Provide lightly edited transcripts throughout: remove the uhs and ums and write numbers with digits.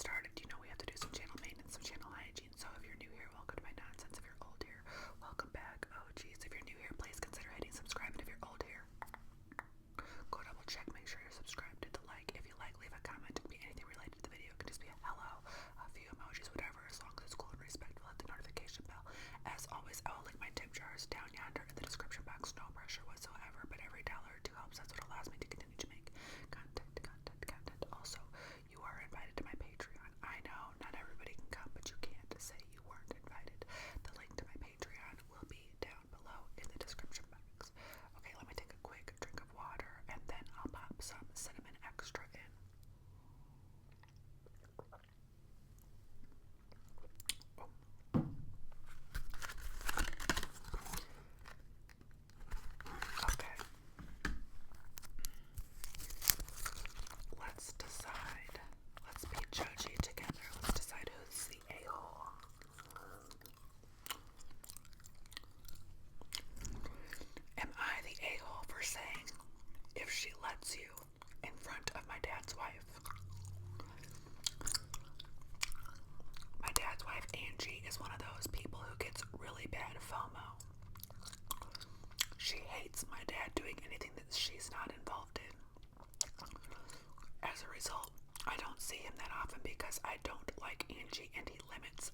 started, you know we have to do some channel maintenance, some channel hygiene. So if you're new here, welcome to my nonsense. If you're old here, welcome back. Oh geez, if you're new here, please consider hitting subscribe. And if you're old here, go double check, make sure you're subscribed, hit the like. If you like, leave a comment. It can be anything related to the video. It can just be a hello, a few emojis, whatever, as long as it's cool and respectful. Hit the notification bell. As always, I will link my tip jars down yonder in the description box. No pressure whatsoever, but every $1 or $2 helps. That's what allows me to continue to make content. Also, you are invited to my Patreon. I know not everybody can come, but you can't say you weren't invited. The link to my Patreon will be down below in the description box. Okay, let me take a quick drink of water, and then I'll pop some cinnamon extra in. Okay. Let's decide. Let's be judgy together. Let's decide who's the a-hole. Am I the a-hole for saying if she lets you in front of my dad's wife? My dad's wife, Angie, is one of those people who gets really bad FOMO. She hates my dad doing anything that she's not involved in. As a result, I don't see him that often because I don't like Angie and he limits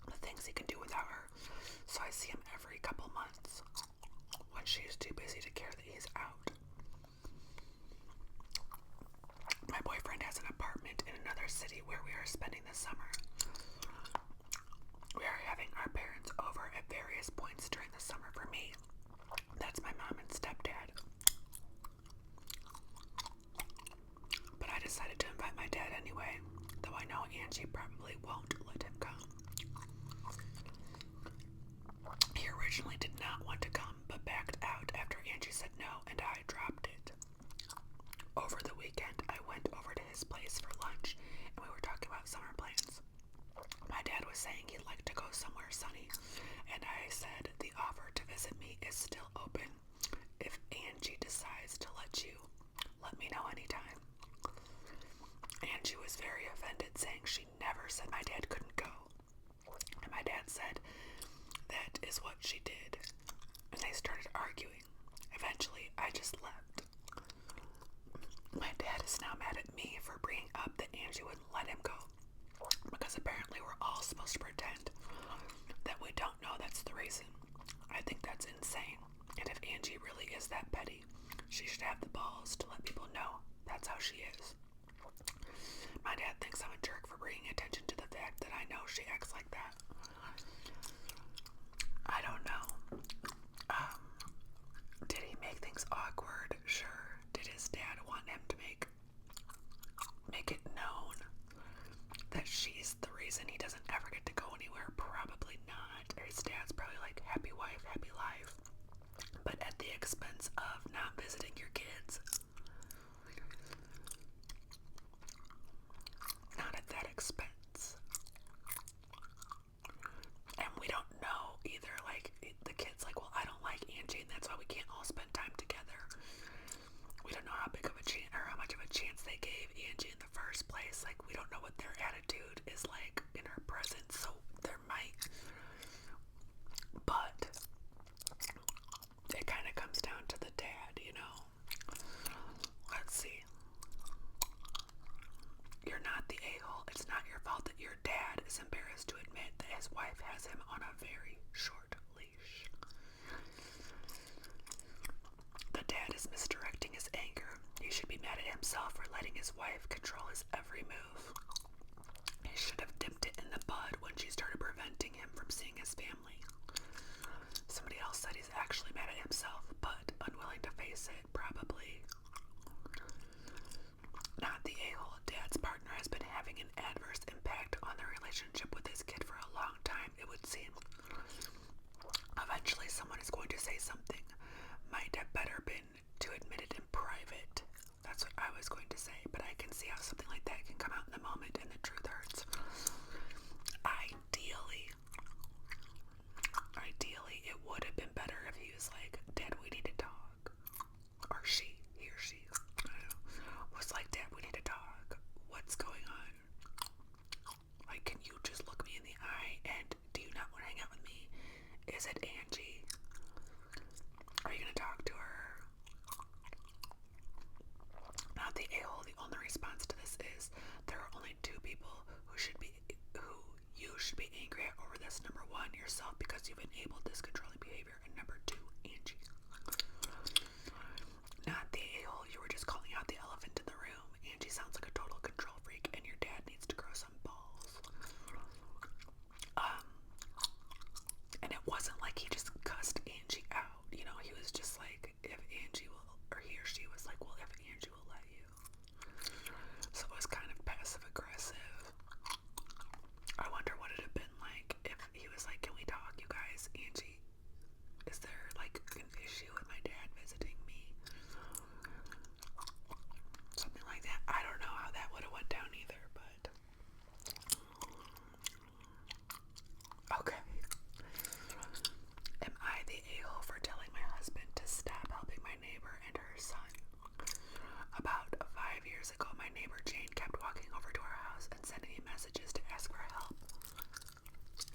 the things he can do without her. So I see him every couple months when she's too busy to care that he's out. My boyfriend has an apartment in another city where we are spending the summer. We are having our parents over at various points during the summer. For me, that's my mom and stepdad. But I decided to invite my dad anyway, though I know Angie probably won't let him come. He originally did not want to come, but backed out after Angie said no, and I dropped it. Over the weekend, I went over to his place for lunch, and we were talking about summer plans. My dad was saying he'd like to go somewhere sunny, and I said the offer to visit me is still open. If Angie decides to let you, let me know anytime. Angie was very offended, saying she never said my dad couldn't go. And my dad said that is what she did. And they started arguing. Eventually, I just left. My dad is now mad at me for bringing up that Angie wouldn't let him go. Because apparently we're all supposed to pretend that we don't know that's the reason. I think that's insane. And if Angie really is that petty, she should have the balls to let people know that's how she is. My dad thinks I'm a jerk for bringing attention to the fact that I know she acts like that. I don't know. Did he make things awkward? Sure. Did his dad want him to make it known that she's the reason he doesn't ever get to go anywhere? Probably not. His dad's probably like, happy wife, happy life. But at the expense of not visiting your kids. Not at that expense. And we don't know either, like, the kid's like, well, I don't like Angie, and that's why we can't all spend time together. We don't know how big of a chance, or how much of a chance they gave Angie in the first place. Like, we don't know what their attitude is like in her presence, so there might. But it kind of comes down to the dad, you know. Let's see. You're not the a-hole. It's not your fault that your dad is embarrassed to admit that his wife has him on a very short leash. The dad is misdirecting his anger. He should be mad at himself for letting his wife control his every move. He should have dipped it in the bud when she started preventing him from seeing his family. Somebody else said he's actually mad at himself, but unwilling to face it, probably. Not the a-hole. Dad's partner has been having an adverse impact on their relationship with his kid for a long time, it would seem. Eventually, someone is going to say something. Might have better been to admit it in private. That's what I was going to say, but I can see how something like that can come out in the moment and the truth hurts. Ideally, it would have been better if he was like, Dad, we need to talk. Or he or she, I don't know, was like, Dad, we need to talk. What's going on? only response to this is there are only two people who you should be angry at over this. Number one, yourself, because you've enabled this controlling behavior, and number two, Angie. Not the a-hole. You were just calling out the elephant in the room. Angie sounds like a total control freak, and your dad needs to grow some balls. And it wasn't like he just cussed Angie out. You know, he was just like, if Angie will, or he or she was like, well, if Angie will let you. So it was kind of passive aggressive. I wonder what it'd have been like if he was like, can we talk, you guys? Angie, is there like an issue with my dad visiting me? Something like that. I don't know how that would have went down either, but okay. Am I the a-hole for telling my husband to stop helping my neighbor and her son? About 5 years ago, my neighbor Jane kept walking over to our house and sending me messages to ask for help.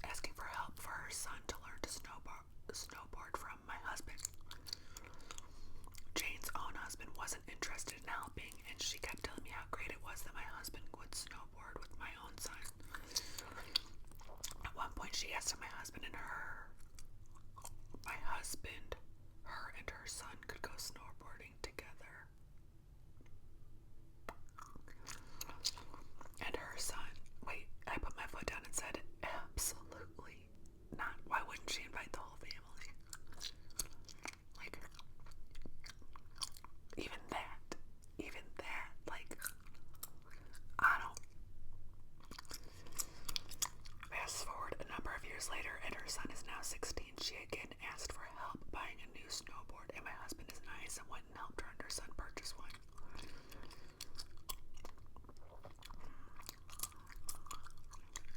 Asking for help for her son to learn to snowboard from my husband. Jane's own husband wasn't interested in helping, and she kept telling me how great it was that my husband would snowboard with my own son. At one point, she asked if my husband and her son could go snowboarding together. And her son, wait, I put my foot down and said, absolutely not. Why wouldn't she invite the whole family? Like, even that, like, I don't. Fast forward a number of years later, and her son is now 16. She again asked for help buying a new snowboard, and my husband is nice and went and helped her and her son purchase one.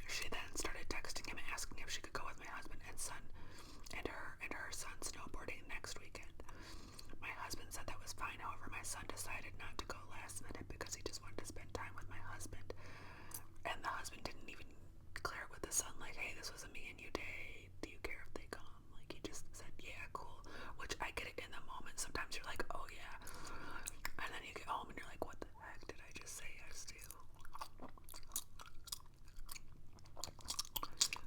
She then started texting him and asking if she could go with my husband and son and her son snowboarding next weekend. My husband said that was fine. However, my son decided not to go last minute because he just wanted to spend time with my husband. And the husband didn't even clear it with the son, like, hey, this was a me and you day. Do you care if they come? Like, he just said, yeah, cool. Which I get it in the moment. Sometimes you're like, oh yeah. And then you get home and you're like, what the heck did I just say yes to?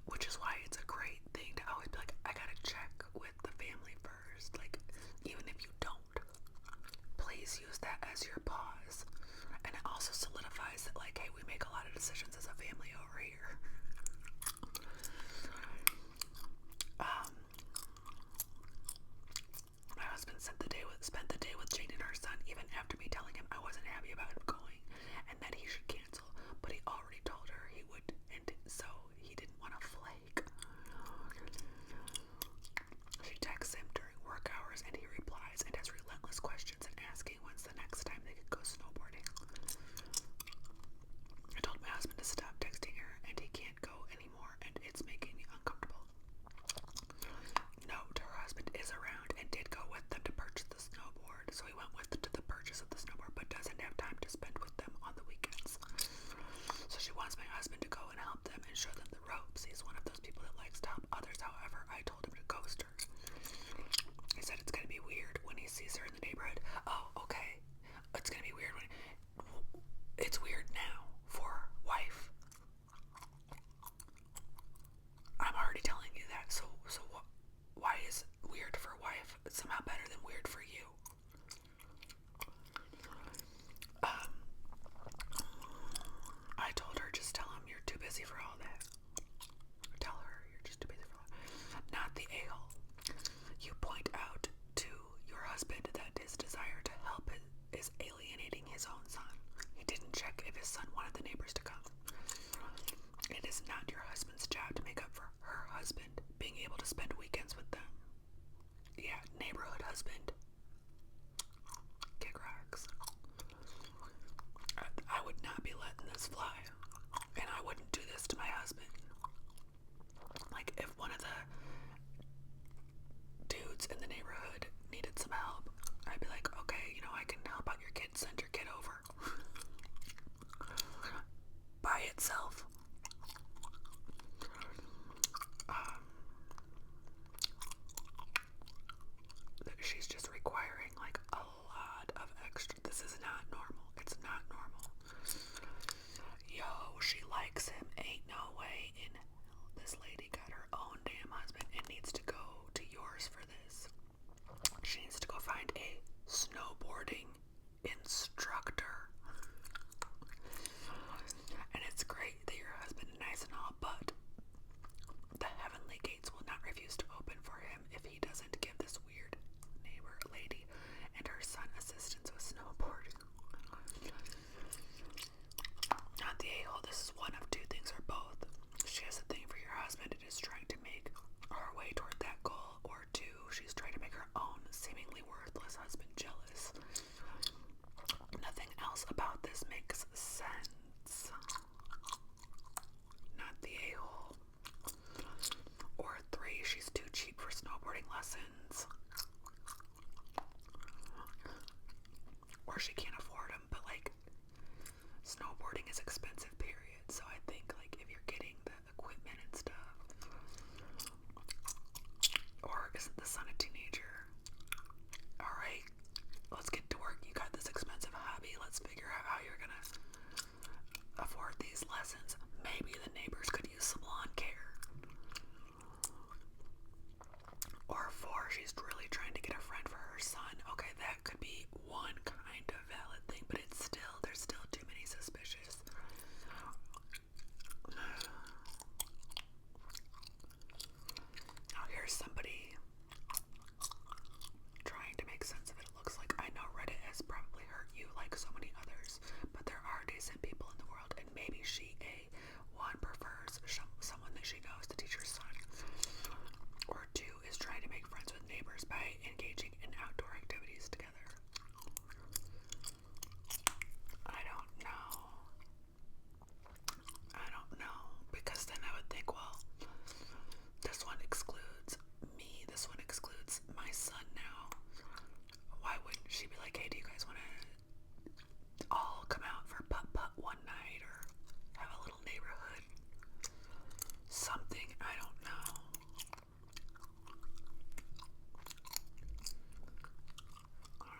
Which is why it's a great thing to always be like, I gotta check with the family first. Like, even if you don't, please use that as your pause. And it also solidifies that, like, hey, we make a lot of decisions as a family over here. My husband spent the day with Jane and her son, even after me telling him I wasn't happy about him going and that he should cancel. But he already told her he would, and so he didn't want to flake. She texts him during work hours, and he replies and has relentless questions and asking when's the next time they could go snowboarding. I told my husband to stop texting her, and he can't go anymore, and it's making me uncomfortable. Note, her husband is around and did go with them to purchase the snowboard, so he went with to the purchase of the snowboard, but doesn't have time to spend with them on the weekends. So she wants my husband to go and help them and show them the ropes. He's one of those people that likes to help others. However, I told him to ghost her. He said it's gonna be weird when he sees her in the neighborhood. Oh, okay. It's gonna be weird when it's weird now for wife. I'm already telling you that. So why is weird for wife somehow better than weird for you? I told her, just tell him you're too busy for all that. Tell her you're just too busy for all that. Not the a-hole. You point out to your husband that his desire to help is alienating his own son. He didn't check if his son wanted the neighbors to come. It is not your husband's job to make up for her husband being able to spend weekends with them. Yeah, neighborhood husband. Kick rocks. I would not be letting this fly. And I wouldn't do this to my husband. Like, if one of the dudes in the neighborhood needed some help, I'd be like, okay, you know, I can help out your kid, send your kid over. By itself. She's just requiring like a lot of extra. This is not normal. It's not normal. snowboarding lessons. Or she can't afford them, but like snowboarding is expensive, period. So I think like if you're getting the equipment and stuff, or isn't the son a teenager? Alright, let's get to work. You got this expensive hobby. Let's figure out how you're gonna afford these lessons. Maybe the neighbors could use some lawn care. Or 4, she's really trying to get a friend for her son. Okay, that could be one kind of valid thing, but it's still, there's still too many suspicious. Now here's somebody trying to make sense of it. It looks like, I know Reddit has probably hurt you like so many others, but there are decent people in the world, and maybe she, one, prefers someone that she knows to teach her son, or 2, is trying to make friends with neighbors by engaging in outdoor activities together. I don't know, because then I would think, well, this one excludes me, this one excludes my son now. Why wouldn't she be like, hey, do you guys want to all come out for putt-putt one night, or have a little neighborhood something? I don't know.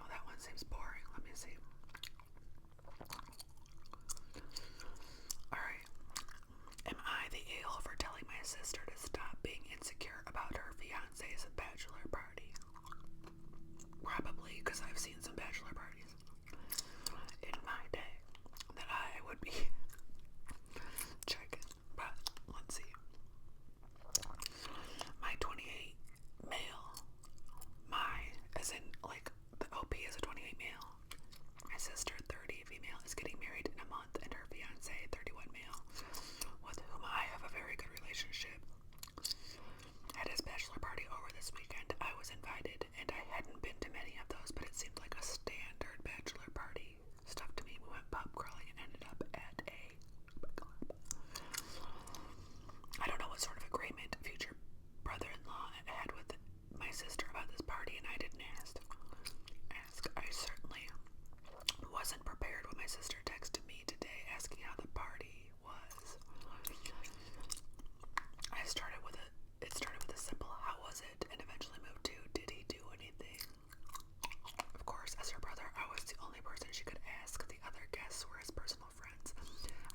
That one seems boring. Let me see. Alright. Am I the a-hole for telling my sister to stop being insecure about her fiance's bachelor party? Probably, because I've seen some bachelor parties in my day that I would be checking. But let's see. My 28 male, as in like the OP is a 28 male. My sister, 30 female, is getting married in a month, and her fiance, 31 male, with whom I have a very good relationship. At his bachelor party over this weekend, I was invited, and I hadn't been to many of those, but it seemed like a standard bachelor party stuff to me. We went pub crawling and ended up at a club. I don't know what sort of agreement future brother-in-law had with my sister about this party, and I didn't ask. I certainly wasn't prepared when my sister texted me today asking how the party was. It started with a simple "how was it?" and eventually moved to "did he do anything?" Of course, as her brother, I was the only person she could ask. The other guests were his personal friends.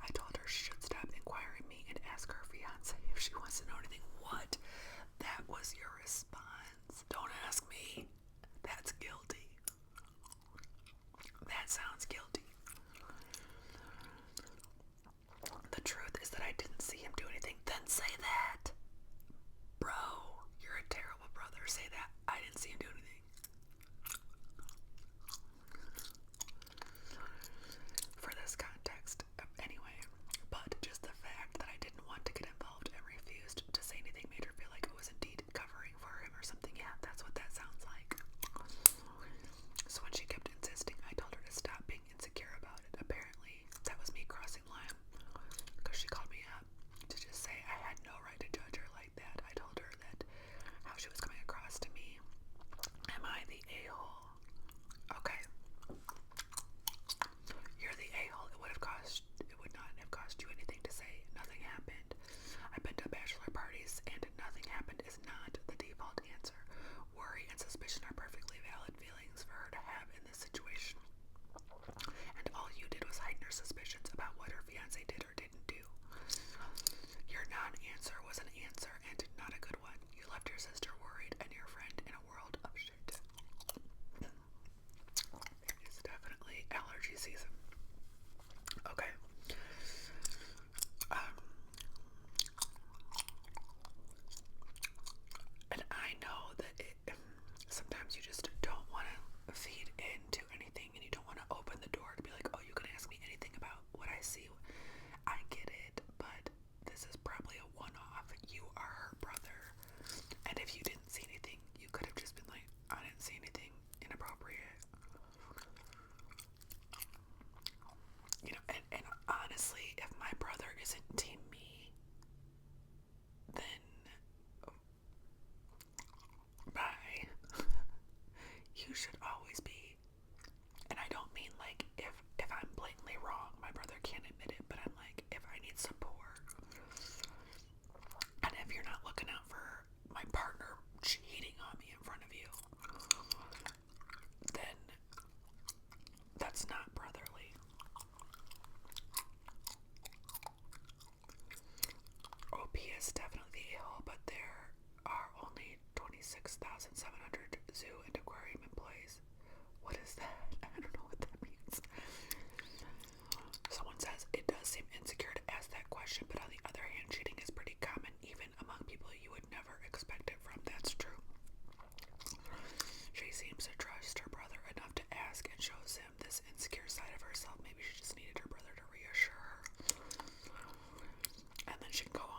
I told her she should stop inquiring me and ask her fiance if she wants to know anything. What? That was your response? Don't ask me. That's guilty. That sounds guilty. The truth is that I didn't see him do anything. Then say that. Bro, you're a terrible brother. Say that. I didn't see him do anything. For this context, anyway. But just the fact that I didn't want to get involved and refused to say anything made her feel like it was indeed covering for him or something. Yeah, that's what that sounds like. So when she kept insisting, I told her to stop being insecure about it. Apparently, that was me crossing the line, because she called me up to just say I had no right to judge her like that. I told her that how she was coming across to me It's definitely the a-hole, but there are only 26,700 zoo and aquarium employees. What is that? I don't know what that means. Someone says, it does seem insecure to ask that question, but on the other hand, cheating is pretty common, even among people you would never expect it from. That's true. She seems to trust her brother enough to ask and shows him this insecure side of herself. Maybe she just needed her brother to reassure her. And then she can go on.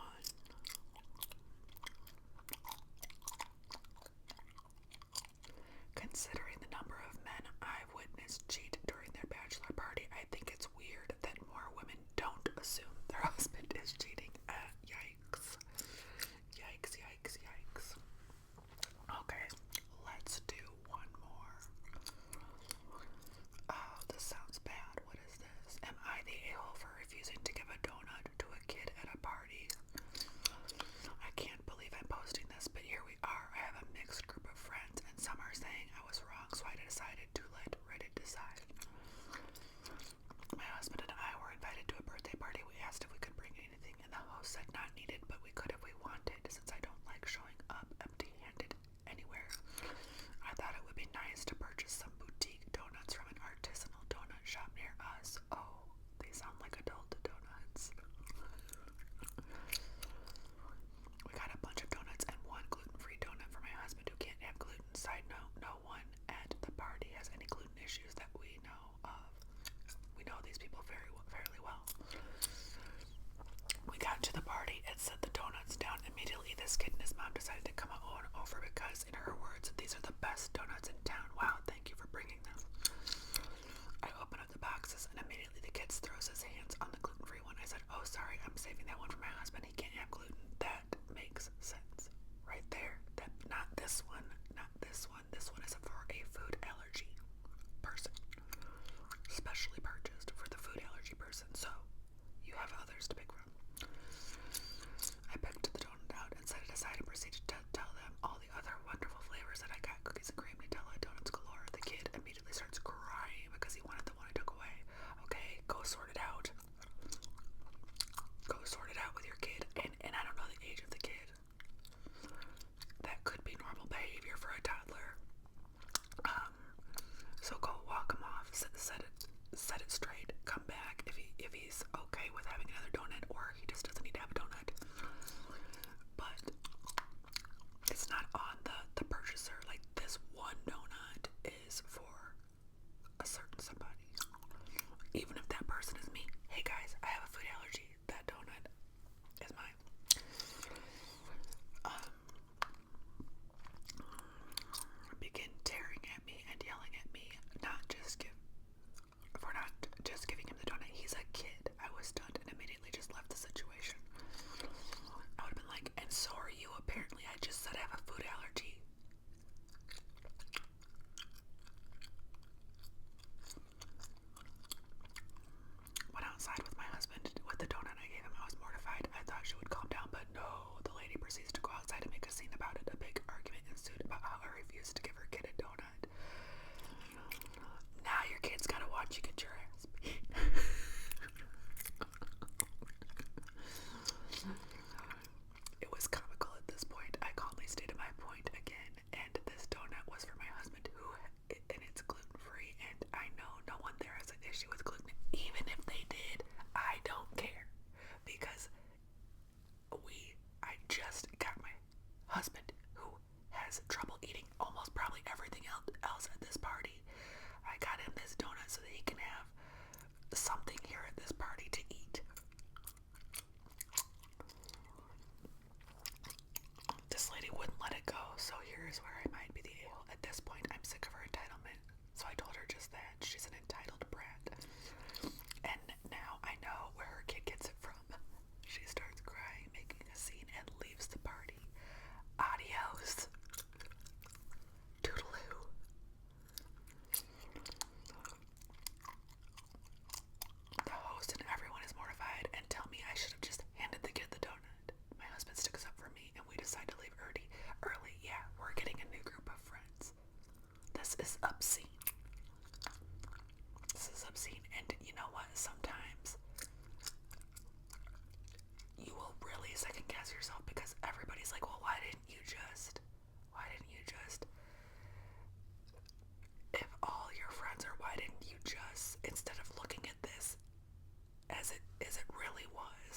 Considering the number of men I've witnessed cheat during their bachelor party, I think it's weird that more women don't assume their husband is cheating. Yikes. Yikes, yikes, yikes. Okay, let's do one more. Oh, this sounds bad. What is this? Am I the a-hole for refusing to give a donut to a kid at a party? I can't believe I'm posting this, but here we are. I have a mixed group of friends, and some are saying I was wrong, so I decided to let Reddit decide. My husband and I were invited to a birthday party. We asked if we could bring anything, and the host said not needed, but we could if we wanted, since I don't like showing up empty-handed anywhere. I thought it would be nice to purchase some boutique donuts from an artisanal donut shop near us. Oh, they sound like adult donuts. We got a bunch of donuts and one gluten-free donut for my husband who can't have gluten. Side note, no one at the party has any gluten issues that we know of. We know these people fairly well. We got to the party and set the donuts down. Immediately, this kid and his mom decided to come on over because, in her words, these are the best donuts in town. Wow, thank you for bringing them. I open up the boxes and immediately the kid throws his hands on the gluten-free one. I said, oh, sorry, I'm saving that one for my husband. He can't have gluten. That makes sense. Right there. Not this one. Not this one. This one is for a food allergy person. Specially purchased for the food allergy person. So, you have others to pick from. I picked the donut out and set it aside and proceeded to tell them all the other wonderful flavors that I got. Cookies and cream, Nutella, donuts galore. The kid immediately starts crying because he wanted the one I took away. Okay, go sort it out. Go sort it out with your kid. And I don't know the age of the kid. That could be normal behavior for a toddler. So go walk him off. Set it straight. Come back if he's okay with having another donut, or he just doesn't need to have a donut. But it's not on the purchaser. Like, this one donut is for a certain somebody. Even if that person is me. Hey guys, I have a food allergy. That donut is mine. Begin tearing at me and yelling at me, not just giving him the donut. He's a kid. I was stunned and immediately just left the situation.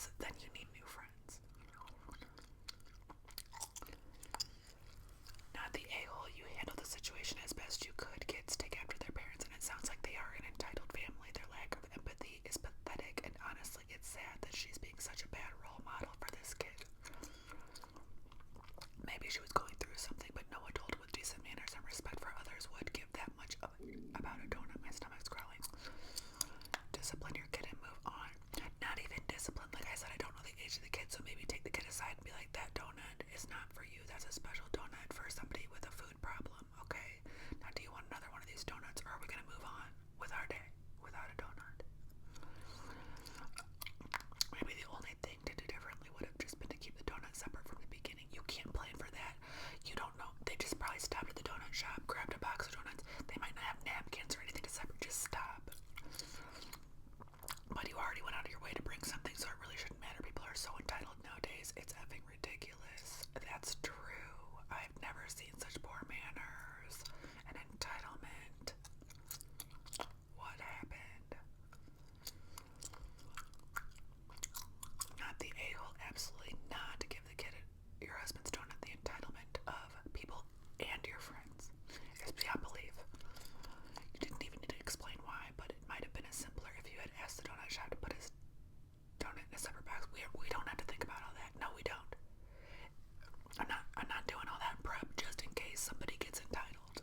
is, then you need new friends. Not the a-hole. You handled the situation as best you could. Kids take after their parents, and it sounds like they are an entitled family. Their lack of empathy is pathetic, and honestly, it's sad that she's being such a bad role model for this kid. Maybe she was going through something, but no adult with decent manners and respect for others would give that much about a donut. My stomach's growling. Discipline your kid and move on. Not even discipline. Like I said, I don't know the age of the kid, so maybe take the kid aside and be like, that donut is not for you. That's a special donut for somebody with a food problem, okay? Now, do you want another one of these donuts, or are we going to move on with our day without a donut? Maybe the only thing to do differently would have just been to keep the donut separate from the beginning. You can't plan for that. You don't know. They just probably stopped at the donut shop, grabbed a box of donuts. They might not have napkins or anything to separate. Just stop. But you already went out of your way to bring something, so it really shouldn't matter. People are so entitled nowadays. It's effing ridiculous. That's true. I've never seen such poor manners and entitlement. What happened? Not the a-hole. Absolutely not. To give the kid your husband's donut. The entitlement of people and your friends is beyond belief. You didn't even need to explain why, but it might have been simpler if you had asked the donut shop to put his donut in a separate box. We don't have to think about all that. No, we don't. I'm not doing all that prep just in case somebody gets entitled.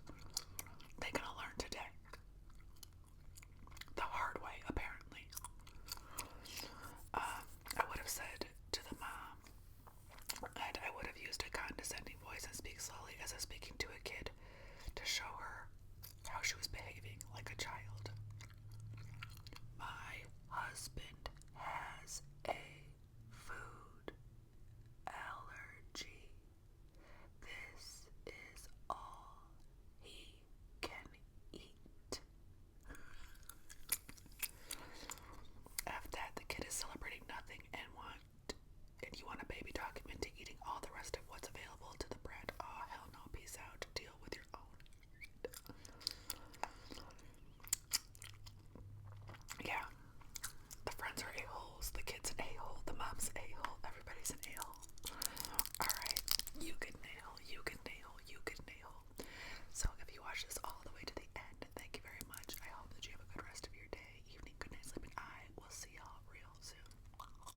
They're gonna learn today. The hard way, apparently. I would have said to the mom, and I would have used a condescending voice and speak slowly as if speaking to a kid to show her how she was behaving like a child. My husband has a food allergy. This is all he can eat. After that, the kid is celebrating nothing and you want a baby dog into eating all the rest of what's available to the